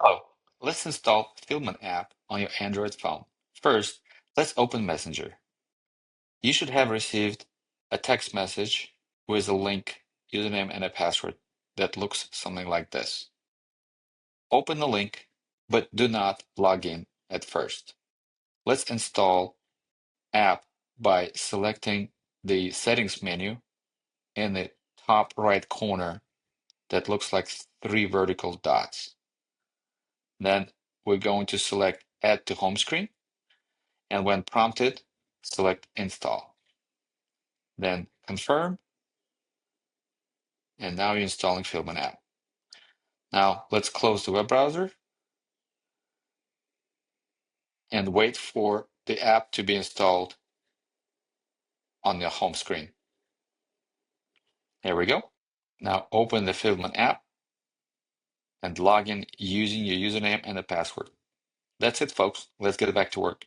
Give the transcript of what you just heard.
Oh, let's install Fieldman app on your Android phone. First, let's open Messenger. You should have received a text message with a link, username, and a password that looks something like this. Open the link, but do not log in at first. Let's install app by selecting the settings menu in the top right corner that looks like three vertical dots. Then we're going to select Add to Home Screen, and when prompted, select Install. Then Confirm, and now you're installing Fieldman app. Now let's close the web browser and wait for the app to be installed on your home screen. There we go. Now open the Fieldman app and log in using your username and a password. That's it, folks. Let's get back to work.